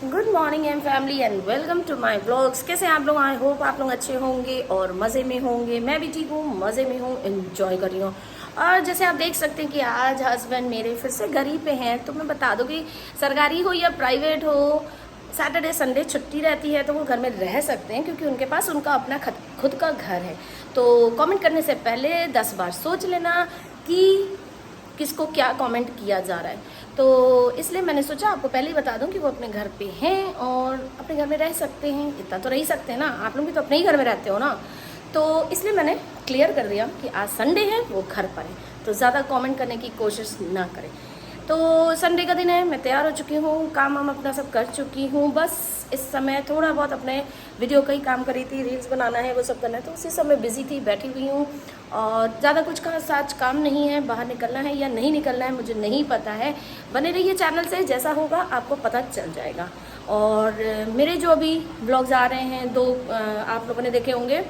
Good morning M family and welcome to my vlogs. कैसे हैं आप लोग? आई होप आप लोग अच्छे होंगे और मज़े में होंगे। मैं भी ठीक हूँ, मज़े में हूँ, एंजॉय कर रही हूँ। और जैसे आप देख सकते हैं कि आज हस्बैंड मेरे फिर से घर ही पे हैं। तो मैं बता दूँ कि सरकारी हो या प्राइवेट हो, सैटरडे संडे छुट्टी रहती है तो वो घर में रह सकते हैं, क्योंकि उनके पास उनका अपना खुद का घर है। तो कमेंट करने से पहले 10 बार सोच लेना कि किसको क्या कमेंट किया जा रहा है। तो इसलिए मैंने सोचा आपको पहले ही बता दूं कि वो अपने घर पे हैं और अपने घर में रह सकते हैं। इतना तो रह ही सकते हैं ना, आप लोग भी तो अपने ही घर में रहते हो ना। तो इसलिए मैंने क्लियर कर दिया कि आज संडे है, वो घर पर है, तो ज़्यादा कमेंट करने की कोशिश ना करें। तो संडे का दिन है, मैं तैयार हो चुकी हूँ, काम वाम अपना सब कर चुकी हूँ। बस इस समय थोड़ा बहुत अपने वीडियो का ही काम करी थी, रील्स बनाना है, वो सब करना है, तो उसी समय बिजी थी, बैठी हुई हूँ। और ज़्यादा कुछ खास आज काम नहीं है। बाहर निकलना है या नहीं निकलना है मुझे नहीं पता है। बने रहिए चैनल से, जैसा होगा आपको पता चल जाएगा। और मेरे जो अभी ब्लॉग्स आ रहे हैं, दो आप लोगों ने देखे होंगे,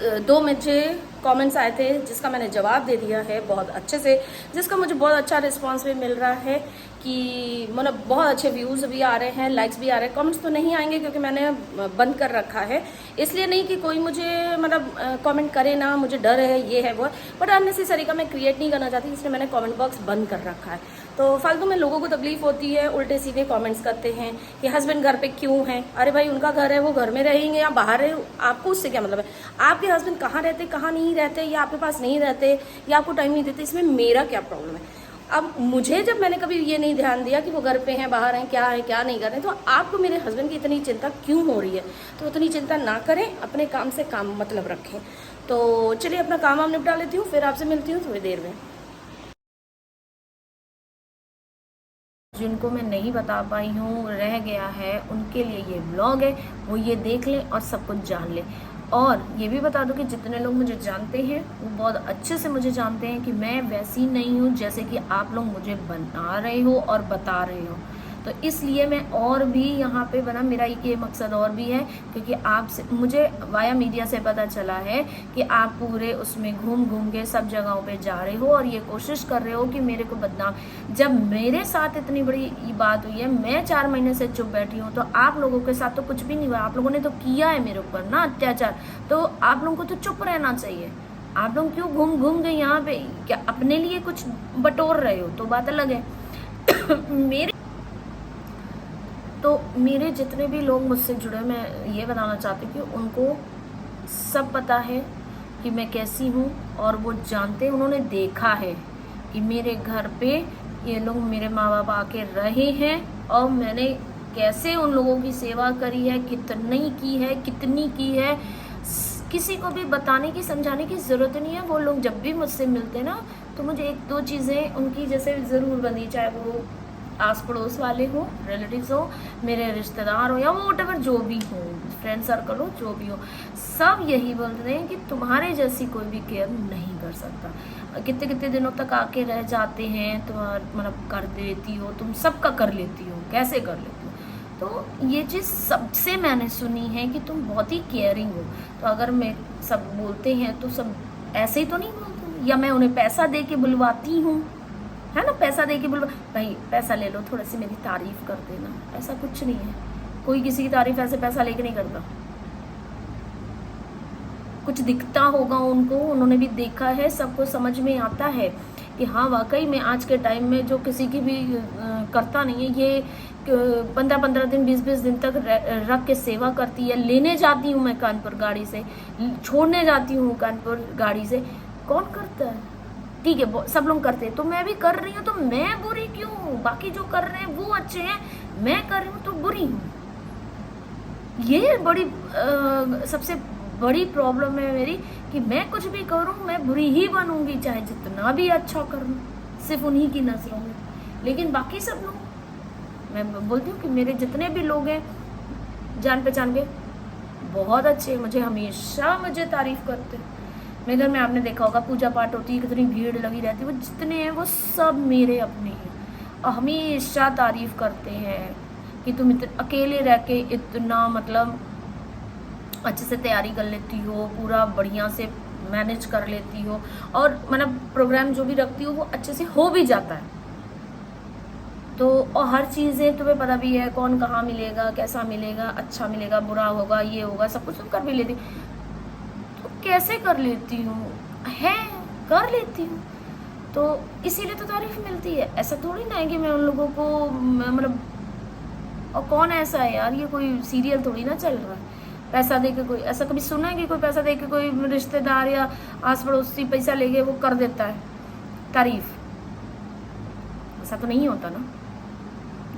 दो मुझे कमेंट्स आए थे जिसका मैंने जवाब दे दिया है बहुत अच्छे से, जिसका मुझे बहुत अच्छा रिस्पांस भी मिल रहा है कि मतलब बहुत अच्छे व्यूज़ भी आ रहे हैं, लाइक्स भी आ रहे हैं। कमेंट्स तो नहीं आएंगे क्योंकि मैंने बंद कर रखा है, इसलिए नहीं कि कोई मुझे मतलब कमेंट करे ना, मुझे डर है, ये है वो, बट अननेसेसरी का मैं क्रिएट नहीं करना चाहती, इसलिए मैंने कमेंट बॉक्स बंद कर रखा है। तो फालतू में लोगों को तकलीफ होती है, उल्टे सीधे कमेंट्स करते हैं कि हस्बैंड घर पे क्यों है। अरे भाई, उनका घर है, वो घर में रहेंगे या बाहर है, आपको उससे क्या मतलब है? आपके हस्बैंड कहाँ रहते, कहाँ नहीं रहते, या आपके पास नहीं रहते, या आपको टाइम नहीं देते, इसमें मेरा क्या प्रॉब्लम है? अब मुझे जब मैंने कभी ये नहीं ध्यान दिया कि वो घर पे हैं, बाहर हैं, क्या है क्या नहीं कर रहे, तो आपको मेरे हस्बैंड की इतनी चिंता क्यों हो रही है? तो उतनी चिंता ना करें, अपने काम से काम मतलब रखें। तो चलिए अपना काम वाम निपटा लेती हूँ, फिर आपसे मिलती हूँ थोड़ी देर में। जिनको मैं नहीं बता पाई हूँ, रह गया है, उनके लिए ये ब्लॉग है, वो ये देख लें और सब कुछ जान लें। और ये भी बता दूं कि जितने लोग मुझे जानते हैं वो बहुत अच्छे से मुझे जानते हैं कि मैं वैसी नहीं हूँ जैसे कि आप लोग मुझे बना रहे हो और बता रहे हो। तो इसलिए मैं और भी यहाँ पे बना, मेरा एक ये मकसद और भी है, क्योंकि आपसे मुझे वाया मीडिया से पता चला है कि आप पूरे उसमें घूम घूम के सब जगहों पे जा रहे हो और ये कोशिश कर रहे हो कि मेरे को बदनाम। जब मेरे साथ इतनी बड़ी बात हुई है, मैं 4 महीने से चुप बैठी हूँ, तो आप लोगों के साथ तो कुछ भी नहीं हुआ। आप लोगों ने तो किया है मेरे ऊपर ना अत्याचार, तो आप लोगों को तो चुप रहना चाहिए। आप लोग क्यों घूम घूम के यहाँ पे क्या अपने लिए कुछ बटोर रहे हो? तो बात अलग है। मेरे जितने भी लोग मुझसे जुड़े, मैं ये बताना चाहती हूँ कि उनको सब पता है कि मैं कैसी हूँ, और वो जानते हैं, उन्होंने देखा है कि मेरे घर पे ये लोग, मेरे माँ बाप आके रहे हैं और मैंने कैसे उन लोगों की सेवा करी है, कितनी की है। किसी को भी बताने की, समझाने की ज़रूरत नहीं है। वो लोग जब भी मुझसे मिलते हैं ना, तो मुझे एक दो चीज़ें उनकी जैसे ज़रूर बनी, चाहे वो आस पड़ोस वाले हो, रिलेटिव्स हो, मेरे रिश्तेदार हो, या वो वोटेवर जो भी हो, फ्रेंड सर्कल हो, जो भी हो, सब यही बोलते हैं कि तुम्हारे जैसी कोई भी केयर नहीं कर सकता। कितने कितने दिनों तक आके रह जाते हैं, तुम्हारा मतलब कर देती हो, तुम सबका कर लेती हो, कैसे कर लेती हो? तो ये चीज़ सबसे मैंने सुनी है कि तुम बहुत ही केयरिंग हो। तो अगर मैं सब बोलते हैं तो सब ऐसे ही तो नहीं बोलते, या मैं उन्हें पैसा दे के बुलवाती हूँ, है ना? पैसा दे के बुलवा, भाई पैसा ले लो, थोड़ी सी मेरी तारीफ कर देना, ऐसा कुछ नहीं है। कोई किसी की तारीफ ऐसे पैसा लेके नहीं करता। कुछ दिखता होगा उनको, उन्होंने भी देखा है, सबको समझ में आता है कि हाँ वाकई में आज के टाइम में जो किसी की भी करता नहीं है, ये 15-15 दिन, 20-20 दिन तक रख के सेवा करती है। लेने जाती हूँ मैं कानपुर गाड़ी से, छोड़ने जाती हूँ कानपुर गाड़ी से, कौन करता है? ठीक है, सब लोग करते हैं, तो मैं भी कर रही हूँ, तो मैं बुरी क्यों हूँ? बाकी जो कर रहे हैं वो अच्छे हैं, मैं कर रही हूँ तो बुरी हूँ? ये बड़ी सबसे बड़ी प्रॉब्लम है मेरी कि मैं कुछ भी करूँ मैं बुरी ही बनूंगी, चाहे जितना भी अच्छा करूँ, सिर्फ उन्हीं की नजरों में। लेकिन बाकी सब लोग, मैं बोलती हूँ कि मेरे जितने भी लोग हैं जान पहचान के, बहुत अच्छे, मुझे हमेशा मुझे तारीफ करते हैं। मेरे घर में आपने देखा होगा पूजा पाठ होती है, कितनी भीड़ लगी रहती है, वो जितने हैं वो सब मेरे अपने हैं और हमेशा तारीफ करते हैं कि तुम अकेले रह के इतना मतलब अच्छे से तैयारी कर लेती हो, पूरा बढ़िया से मैनेज कर लेती हो, और मतलब प्रोग्राम जो भी रखती हो वो अच्छे से हो भी जाता है। तो और हर चीज़ें तुम्हें पता भी है, कौन कहाँ मिलेगा, कैसा मिलेगा, अच्छा मिलेगा, बुरा होगा, ये होगा, सब कुछ तुम कर भी लेती। तो कैसे कर लेती हूँ, है कर लेती हूँ, तो इसीलिए तो तारीफ मिलती है। ऐसा थोड़ी ना है कि मैं उन लोगों को मतलब, और कौन ऐसा है यार, ये कोई सीरियल थोड़ी ना चल रहा है पैसा दे के। कोई ऐसा कभी सुना है कि कोई पैसा दे के कोई रिश्तेदार या आस पड़ोसी पैसा लेके वो कर देता है तारीफ? ऐसा तो नहीं होता ना।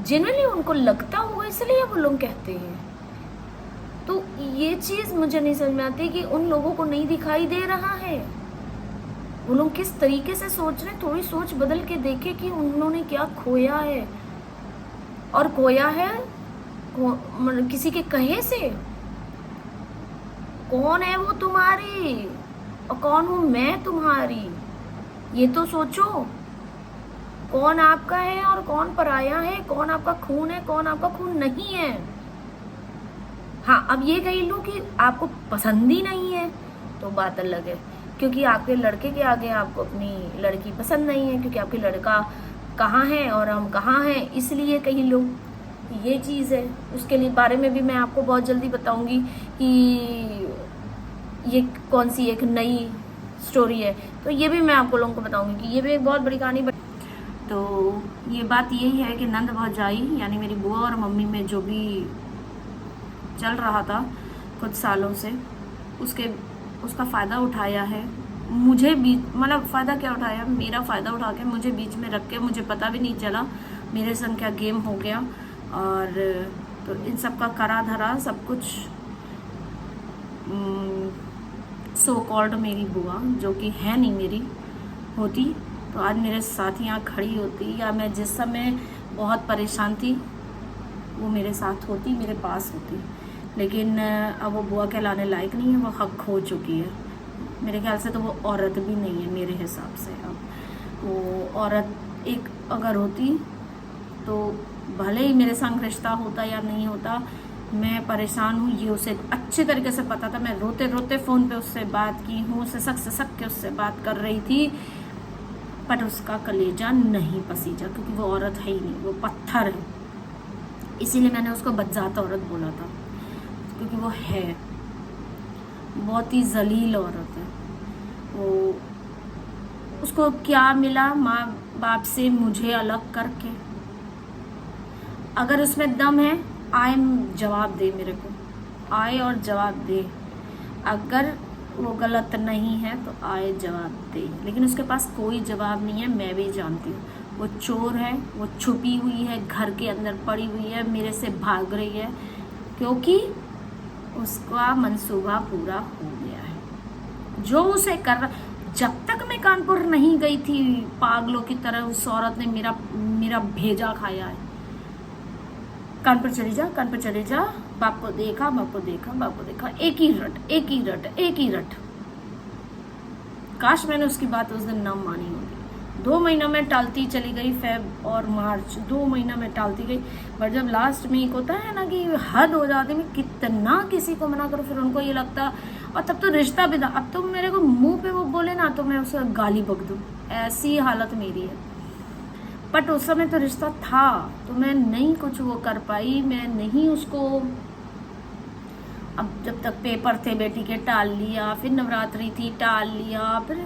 जनरली उनको लगता होगा इसलिए वो लोग कहते हैं। तो ये चीज़ मुझे नहीं समझ में आती कि उन लोगों को नहीं दिखाई दे रहा है, वो लोग किस तरीके से सोच रहे हैं। थोड़ी सोच बदल के देखे कि उन्होंने क्या खोया है, और खोया है मतलब किसी के कहे से। कौन है वो तुम्हारी और कौन हूं मैं तुम्हारी, ये तो सोचो। कौन आपका है और कौन पराया है, कौन आपका खून है, कौन आपका खून नहीं है। हाँ, अब ये कह लूं कि आपको पसंद ही नहीं है तो बात अलग है, क्योंकि आपके लड़के के आगे आपको अपनी लड़की पसंद नहीं है, क्योंकि आपके लड़का कहाँ है और हम कहाँ हैं, इसलिए कहीं लो ये चीज़ है। उसके लिए बारे में भी मैं आपको बहुत जल्दी बताऊंगी कि ये कौन सी एक नई स्टोरी है, तो ये भी मैं आपको लोगों को बताऊंगी कि ये भी एक बहुत बड़ी कहानी। तो ये बात यही है कि नंद भौजाई यानी मेरी बुआ और मम्मी में जो भी चल रहा था कुछ सालों से, उसका फ़ायदा उठाया है। मुझे बीच मतलब फ़ायदा क्या उठाया, मेरा फ़ायदा उठा के मुझे बीच में रख के, मुझे पता भी नहीं चला मेरे संग क्या गेम हो गया। और तो इन सब का करा धरा सब कुछ सो कॉल्ड मेरी बुआ, जो कि है नहीं मेरी, होती तो आज मेरे साथ यहाँ खड़ी होती, या मैं जिस समय बहुत परेशान थी वो मेरे साथ होती, मेरे पास होती। लेकिन अब वो बुआ कहलाने लायक नहीं है, वो हक खो चुकी है। मेरे ख्याल से तो वो औरत भी नहीं है मेरे हिसाब से। अब वो औरत एक अगर होती तो भले ही मेरे संग रिश्ता होता या नहीं होता, मैं परेशान हूँ ये उसे अच्छे तरीके से पता था। मैं रोते रोते फ़ोन पे उससे बात की हूँ, सक के उससे बात कर रही थी, पर उसका कलेजा नहीं पसीजा, क्योंकि वो औरत है ही नहीं, वो पत्थर है। इसीलिए मैंने उसको बदजात औरत बोला था, क्योंकि वो है बहुत ही जलील औरत है। वो उसको क्या मिला माँ बाप से मुझे अलग करके? अगर उसमें दम है आए जवाब दे, मेरे को आए और जवाब दे। अगर वो गलत नहीं है तो आए जवाब दे, लेकिन उसके पास कोई जवाब नहीं है। मैं भी जानती हूँ वो चोर है, वो छुपी हुई है, घर के अंदर पड़ी हुई है, मेरे से भाग रही है, क्योंकि उसका मंसूबा पूरा हो गया है जो उसे कर रहा। जब तक मैं कानपुर नहीं गई थी पागलों की तरह उस औरत ने मेरा भेजा खाया है। कानपुर चली जा, बाप को देखा, एक ही रट। काश मैंने उसकी बात उस दिन ना मानी होती। 2 महीना में टालती चली गई, फेब और मार्च 2 महीना में टालती गई। पर जब लास्ट में एक होता है ना कि हद हो जाती, मैं कितना किसी को मना करूँ, फिर उनको ये लगता, और तब तो रिश्ता भी था। अब तो मेरे को मुंह पे वो बोले ना तो मैं उसे गाली बक दूँ, ऐसी हालत मेरी है। बट उस समय तो रिश्ता था, तो मैं नहीं कुछ वो कर पाई, मैं नहीं उसको। अब जब तक पेपर थे बेटी के टाल लिया, फिर नवरात्रि थी टाल लिया, फिर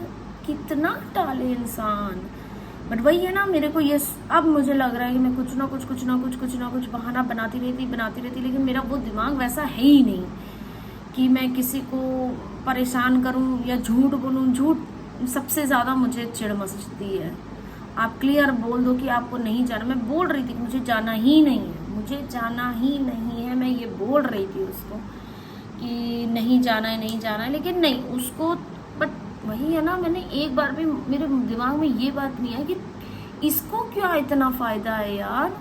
कितना टाले इंसान। बट वही है ना, मेरे को ये अब मुझे लग रहा है कि मैं कुछ ना कुछ बहाना बनाती रहती, लेकिन मेरा वो दिमाग वैसा है ही नहीं कि मैं किसी को परेशान करूं या झूठ बोलूं। झूठ सबसे ज़्यादा मुझे चिढ़ मचती है। आप क्लियर बोल दो कि आपको नहीं जाना। मैं बोल रही थी कि मुझे जाना ही नहीं है, मैं ये बोल रही थी उसको कि नहीं जाना है, लेकिन नहीं उसको। बट वही है ना, मैंने एक बार भी मेरे दिमाग में ये बात नहीं आई कि इसको क्या इतना फ़ायदा है यार।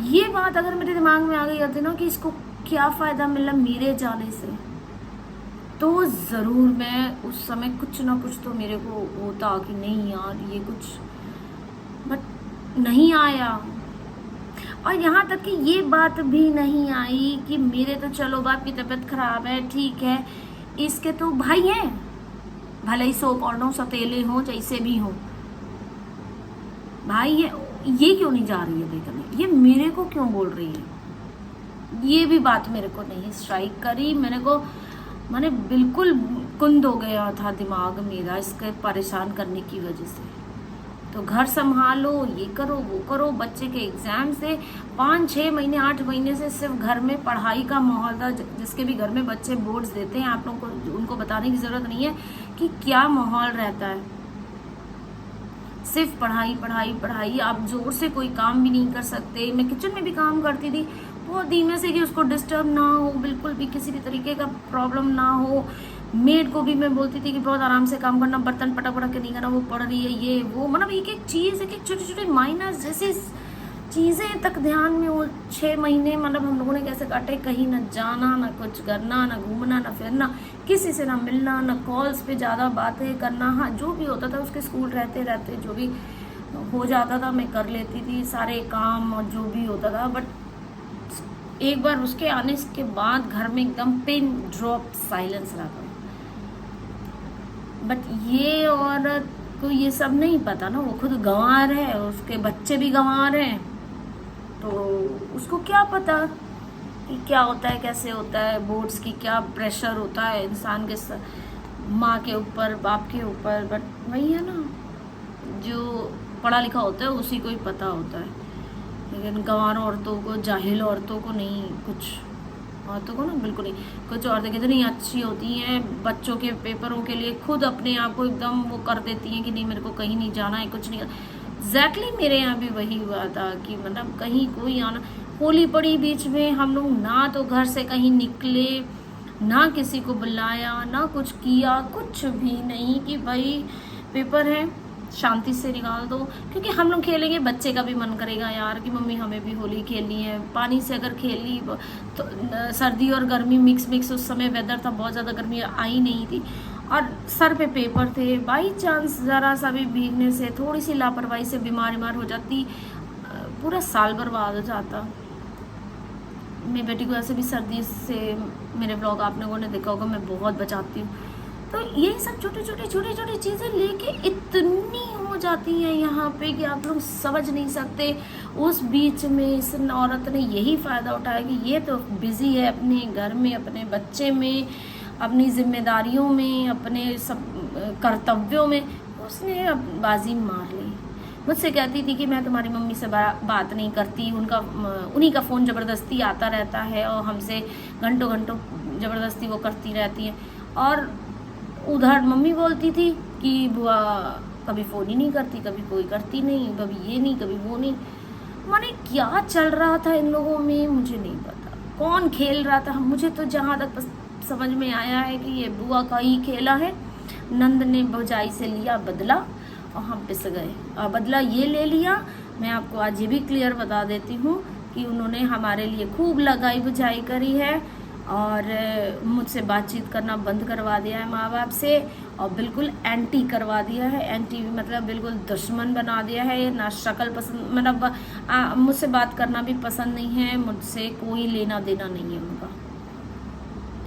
ये बात अगर मेरे दिमाग में आ गई होती ना कि इसको क्या फ़ायदा मिला मेरे जाने से, तो ज़रूर मैं उस समय कुछ ना कुछ तो मेरे को होता कि नहीं यार ये कुछ, बट नहीं आया। और यहाँ तक कि ये बात भी नहीं आई कि मेरे तो चलो बाप की तबीयत खराब है, ठीक है, इसके तो भाई हैं, भले ही 100 कॉर्डों सतेले हों, जैसे भी हों भाई है। ये क्यों नहीं जा रही है देखने, ये मेरे को क्यों बोल रही है, ये भी बात मेरे को नहीं स्ट्राइक करी। मैंने बिल्कुल कुंद हो गया था दिमाग मेरा इसके परेशान करने की वजह से। तो घर संभालो, ये करो वो करो, बच्चे के एग्जाम से 5-6 महीने 8 महीने से सिर्फ घर में पढ़ाई का माहौल था। जिसके भी घर में बच्चे बोर्ड्स देते हैं, आप लोगों को उनको बताने की जरूरत नहीं है कि क्या माहौल रहता है। सिर्फ पढ़ाई पढ़ाई पढ़ाई, आप जोर से कोई काम भी नहीं कर सकते। मैं किचन में भी काम करती थी बहुत धीमे से कि उसको डिस्टर्ब ना हो, बिल्कुल भी किसी भी तरीके का प्रॉब्लम ना हो। मेड को भी मैं बोलती थी कि बहुत आराम से काम करना, बर्तन पटक पटक के नहीं करना, वो पढ़ रही है ये वो, मतलब एक एक चीज़, एक एक छोटी छोटी माइनस जैसी चीज़ें तक ध्यान में। वो 6 महीने मतलब हम लोगों ने कैसे काटे, कहीं ना जाना, ना कुछ करना, ना घूमना, ना फिरना, किसी से ना मिलना, ना कॉल्स पे ज़्यादा बातें करना। हाँ, जो भी होता था उसके स्कूल रहते रहते जो भी हो जाता था मैं कर लेती थी सारे काम और जो भी होता था। बट एक बार उसके आने के बाद घर में एकदम पिन ड्रॉप साइलेंस रहा था। बट ये औरत को ये सब नहीं पता ना, वो खुद गंवार है, उसके बच्चे भी गंवार हैं, तो उसको क्या पता कि क्या होता है, कैसे होता है, बोर्ड्स की क्या प्रेशर होता है इंसान के माँ के ऊपर, बाप के ऊपर। बट वही है ना, जो पढ़ा लिखा होता है उसी को ही पता होता है। लेकिन गंवार औरतों को, जाहिल औरतों को नहीं, कुछ औरतों को ना बिल्कुल नहीं। कुछ औरतें कितनी अच्छी होती हैं, बच्चों के पेपरों के लिए खुद अपने आप को एकदम वो कर देती हैं कि नहीं मेरे को कहीं नहीं जाना है, कुछ नहीं। एग्जैक्टली मेरे यहाँ भी वही हुआ था कि मतलब कहीं कोई आना, होली पड़ी बीच में, हम लोग ना तो घर से कहीं निकले, ना किसी को बुलाया, ना कुछ किया, कुछ भी नहीं कि भाई पेपर है शांति से निकाल दो। क्योंकि हम लोग खेलेंगे, बच्चे का भी मन करेगा यार कि मम्मी हमें भी होली खेलनी है। पानी से अगर खेली तो सर्दी और गर्मी मिक्स उस समय वेदर था, बहुत ज़्यादा गर्मी आई नहीं थी और सर पे पेपर थे। बाई चांस ज़रा सा भी भीगने से, थोड़ी सी लापरवाही से बीमार हो जाती, पूरा साल बर्बाद हो जाता। मेरी बेटी को ऐसे भी सर्दी से, मेरे ब्लॉग आप लोगों ने देखा होगा, मैं बहुत बचाती हूँ। तो ये सब छोटी छोटी चीज़ें लेके इतनी हो जाती हैं यहाँ पे कि आप लोग समझ नहीं सकते। उस बीच में इस औरत ने यही फ़ायदा उठाया कि ये तो बिज़ी है अपने घर में, अपने बच्चे में, अपनी जिम्मेदारियों में, अपने सब कर्तव्यों में, उसने बाजी मार ली। मुझसे कहती थी कि मैं तुम्हारी मम्मी से बात नहीं करती, उन्हीं का फ़ोन ज़बरदस्ती आता रहता है और हमसे घंटों घंटों ज़बरदस्ती वो करती रहती है। और उधर मम्मी बोलती थी कि बुआ कभी फ़ोन ही नहीं करती, कभी कोई करती नहीं, कभी ये नहीं कभी वो नहीं। माने क्या चल रहा था इन लोगों में मुझे नहीं पता, कौन खेल रहा था। मुझे तो जहाँ तक समझ में आया है कि ये बुआ का ही खेला है। नंद ने भौजाई से लिया बदला और हम पिस गए। और बदला ये ले लिया, मैं आपको आज ये भी क्लियर बता देती हूँ कि उन्होंने हमारे लिए खूब लगाई बुझाई करी है और मुझसे बातचीत करना बंद करवा दिया है माँ बाप से, और बिल्कुल एंटी करवा दिया है। एंटी मतलब बिल्कुल दुश्मन बना दिया है। ना शक्ल पसंद, मतलब मुझसे बात करना भी पसंद नहीं है, मुझसे कोई लेना देना नहीं है उनका।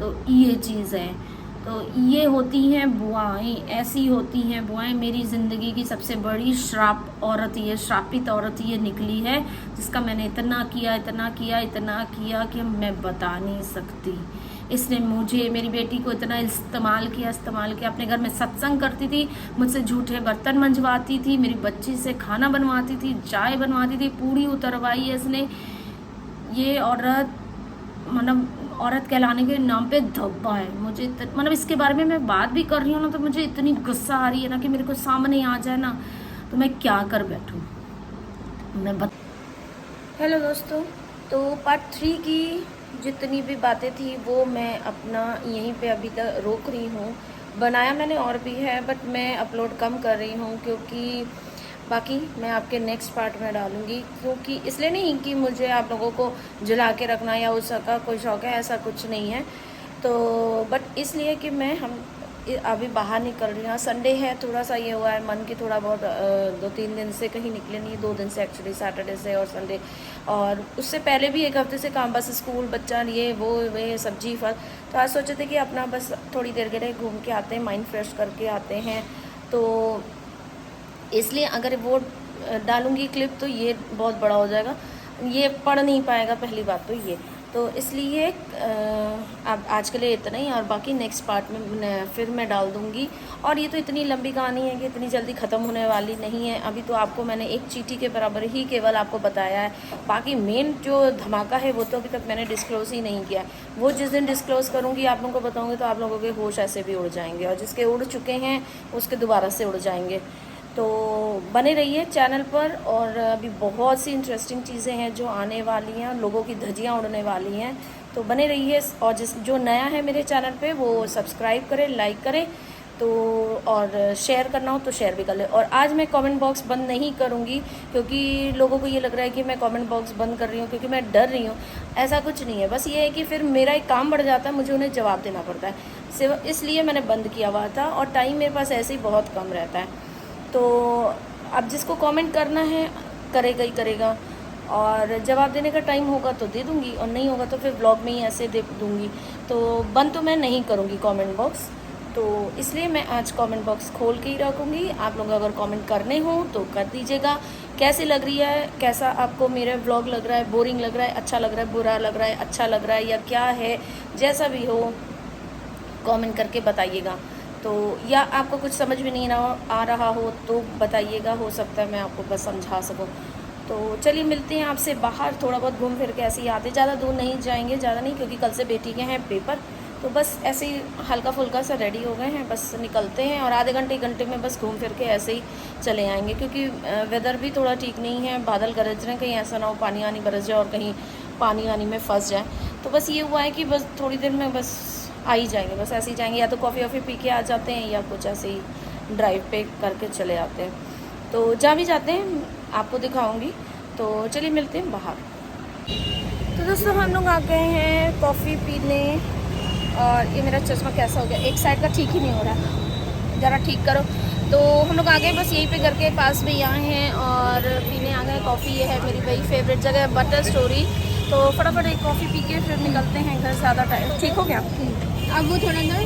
तो ये चीज़ है। तो ये होती हैं बुआएं, ऐसी होती हैं बुआएं। मेरी ज़िंदगी की सबसे बड़ी श्राप औरत ये, श्रापित औरत ये निकली है, जिसका मैंने इतना किया कि मैं बता नहीं सकती। इसने मुझे, मेरी बेटी को इतना इस्तेमाल किया। अपने घर में सत्संग करती थी, मुझसे झूठे बर्तन मंजवाती थी, मेरी बच्ची से खाना बनवाती थी, चाय बनवाती थी, पूरी उतरवाई है इसने। ये औरत मतलब औरत कहलाने के नाम पे धब्बा है। मुझे मतलब इसके बारे में मैं बात भी कर रही हूँ ना, तो मुझे इतनी गुस्सा आ रही है ना कि मेरे को सामने आ जाए ना तो मैं क्या कर बैठूँ। हेलो दोस्तों, तो पार्ट 3 की जितनी भी बातें थी वो मैं अपना यहीं पे अभी तक रोक रही हूँ। बनाया मैंने और भी है, बट मैं अपलोड कम कर रही हूँ क्योंकि बाकी मैं आपके नेक्स्ट पार्ट में डालूँगी। क्योंकि इसलिए नहीं कि मुझे आप लोगों को जला के रखना या उसका कोई शौक़ है, ऐसा कुछ नहीं है। तो बट इसलिए कि मैं अभी बाहर निकल रही हूँ। संडे है, थोड़ा सा ये हुआ है मन की थोड़ा बहुत 2-3 दिन से कहीं निकले नहीं, 2 दिन से एक्चुअली, सैटरडे से और संडे, और उससे पहले भी 1 हफ्ते से काम, बस स्कूल बच्चा ये वो वे सब्जी फल। तो आज सोचे थे कि अपना बस थोड़ी देर के लिए घूम के आते हैं, माइंड फ्रेश करके आते हैं। तो इसलिए अगर वो डालूँगी क्लिप तो ये बहुत बड़ा हो जाएगा, ये पढ़ नहीं पाएगा, पहली बात तो ये। तो इसलिए अब आज के लिए इतना ही, और बाकी नेक्स्ट पार्ट में फिर मैं डाल दूँगी। और ये तो इतनी लंबी कहानी है कि इतनी जल्दी ख़त्म होने वाली नहीं है। अभी तो आपको मैंने एक चींटी के बराबर ही केवल आपको बताया है, बाकी मेन जो धमाका है वो तो अभी तक मैंने डिस्क्लोज़ ही नहीं किया है। वो जिस दिन डिस्क्लोज़ करूँगी आप लोगों को बताऊँगी तो आप लोगों के होश ऐसे भी उड़ जाएंगे, और जिसके उड़ चुके हैं उसके दोबारा से उड़ जाएंगे। तो बने रहिए चैनल पर, और अभी बहुत सी इंटरेस्टिंग चीज़ें हैं जो आने वाली हैं, लोगों की धज्जियाँ उड़ने वाली हैं। तो बने रहिए, और जो नया है मेरे चैनल पे वो सब्सक्राइब करें, लाइक करें, तो और शेयर करना हो तो शेयर भी कर ले। और आज मैं कमेंट बॉक्स बंद नहीं करूँगी, क्योंकि लोगों को ये लग रहा है कि मैं कमेंट बॉक्स बंद कर रही हूँ क्योंकि मैं डर रही हूँ। ऐसा कुछ नहीं है, बस ये है कि फिर मेरा एक काम बढ़ जाता है, मुझे उन्हें जवाब देना पड़ता है, सिर्फ इसलिए मैंने बंद किया हुआ था। और टाइम मेरे पास ऐसे ही बहुत कम रहता है, तो अब जिसको कमेंट करना है करेगा ही करेगा, और जवाब देने का टाइम होगा तो दे दूँगी, और नहीं होगा तो फिर ब्लॉग में ही ऐसे दे दूँगी। तो बंद तो मैं नहीं करूँगी कमेंट बॉक्स, तो इसलिए मैं आज कमेंट बॉक्स खोल के ही रखूँगी। आप लोग अगर कमेंट करने हो तो कर दीजिएगा। कैसी लग रही है, कैसा आपको मेरा व्लॉग लग रहा है, बोरिंग लग रहा है, अच्छा लग रहा है, बुरा लग रहा है, अच्छा लग रहा है, या क्या है, जैसा भी हो कमेंट करके बताइएगा। तो या आपको कुछ समझ में नहीं आ रहा हो तो बताइएगा, हो सकता है मैं आपको बस समझा सकूं। तो चलिए मिलते हैं आपसे बाहर, थोड़ा बहुत घूम फिर के ऐसे ही आते, ज़्यादा दूर नहीं जाएंगे, ज़्यादा नहीं, क्योंकि कल से बेटी के हैं पेपर। तो बस ऐसे ही हल्का फुल्का सा रेडी हो गए हैं, बस निकलते हैं, और आधे घंटे 1 घंटे में बस घूम फिर के ऐसे ही चले आएंगे, क्योंकि वेदर भी थोड़ा ठीक नहीं है, बादल गरज रहे हैं, कहीं ऐसा ना हो पानी आनी बरस जाए और कहीं पानी आनी में फंस जाए। तो बस ये हुआ है कि बस थोड़ी देर में बस आ ही जाएंगे, बस ऐसे ही जाएंगे, या तो कॉफ़ी वॉफ़ी पी के आ जाते हैं, या कुछ ऐसे ही ड्राइव पे करके चले आते हैं। तो जहाँ भी जाते हैं आपको दिखाऊंगी। तो चलिए मिलते हैं बाहर। तो दोस्तों हम लोग आ गए हैं कॉफ़ी पीने, और ये मेरा चश्मा कैसा हो गया, एक साइड का ठीक ही नहीं हो रहा, ज़रा ठीक करो। तो हम लोग आ गए, बस यहीं पे घर के पास में ही आए हैं और पीने आ गए कॉफ़ी। ये है मेरी वही फेवरेट जगह है, बटर स्टोरी। तो फटाफट एक कॉफ़ी पी के फिर निकलते हैं घर, ज़्यादा टाइम। ठीक हो गया, अब वो थोड़ा ना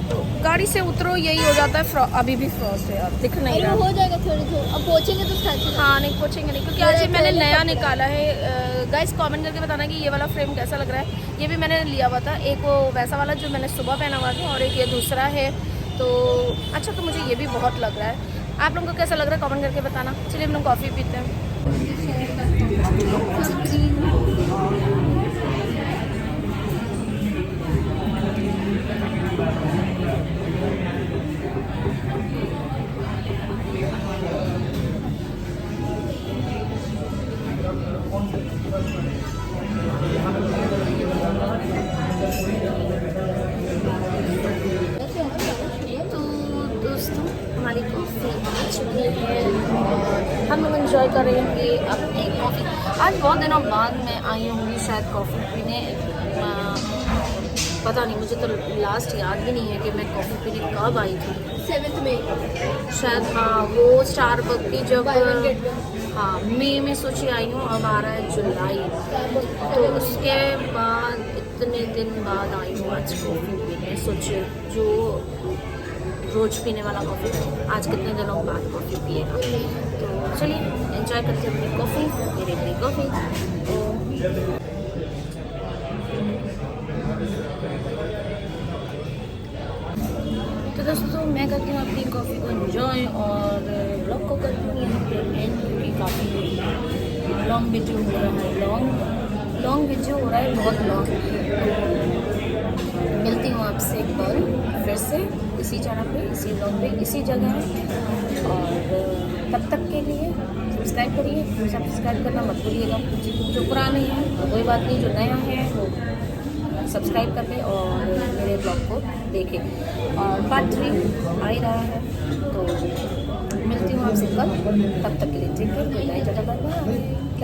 तो गाड़ी से उतरो, यही हो जाता है। अभी भी फ्रॉस्ट है, अब दिख नहीं रहा। हो जाएगा थोड़ी थोड़ी, अब पहुँचेंगे तो स्टार्ट। हाँ नहीं पहुँचेंगे नहीं, क्योंकि आज ये मैंने नया निकाला है। गाइस कमेंट करके बताना कि ये वाला फ्रेम कैसा लग रहा है। ये भी मैंने लिया हुआ था, एक वो वैसा वाला जो मैंने सुबह पहना हुआ था, और एक ये दूसरा है। तो अच्छा, तो मुझे ये भी बहुत लग रहा है। आप लोगों को कैसा लग रहा है कमेंट करके बताना। चलिए हम लोग कॉफ़ी पीते हैं। तो दोस्तों हमारी कॉफ़ी आ चुकी है, और हम लोग एंजॉय करेंगे अपनी कॉफ़ी। आज बहुत दिनों बाद मैं आई होंगी शायद कॉफ़ी पीने, पता नहीं, मुझे तो लास्ट याद भी नहीं है कि मैं कॉफ़ी पीने कब आई थी। 7 मई शायद, हाँ वो स्टारबक की जब, हाँ मई में सोची आई हूँ, अब आ रहा है जुलाई, तो उसके बाद इतने दिन बाद आई हूँ आज कॉफ़ी पीने। सोचिए, जो रोज़ पीने वाला कॉफ़ी आज कितने दिनों बाद कॉफ़ी पिएगा। तो चलिए एंजॉय करते हैं अपनी कॉफ़ी, मेरी अपनी कॉफ़ी। तो दोस्तों मैं करती हूँ अपनी कॉफ़ी को एंजॉय, और ब्लॉग को करती हूँ यहाँ पे एंड, क्योंकि काफ़ी लॉन्ग वीडियो हो रहा है, लॉन्ग वीडियो हो रहा है, बहुत लॉन्ग। मिलती हूँ आपसे एक बार फिर से इसी चैनल पे, इसी ब्लॉग पे, इसी जगह, और तब तक के लिए सब्सक्राइब करिए, सब्सक्राइब करना मत भूलिएगा। जो पुराने हैं तो कोई बात नहीं, जो नया है वो सब्सक्राइब कर लें और मेरे ब्लॉग को देखें। और पार्ट 3 आ ही रहा है, तो मिलती हूँ आपसे कल, तब तक के लिए take care, good night, tata bye bye.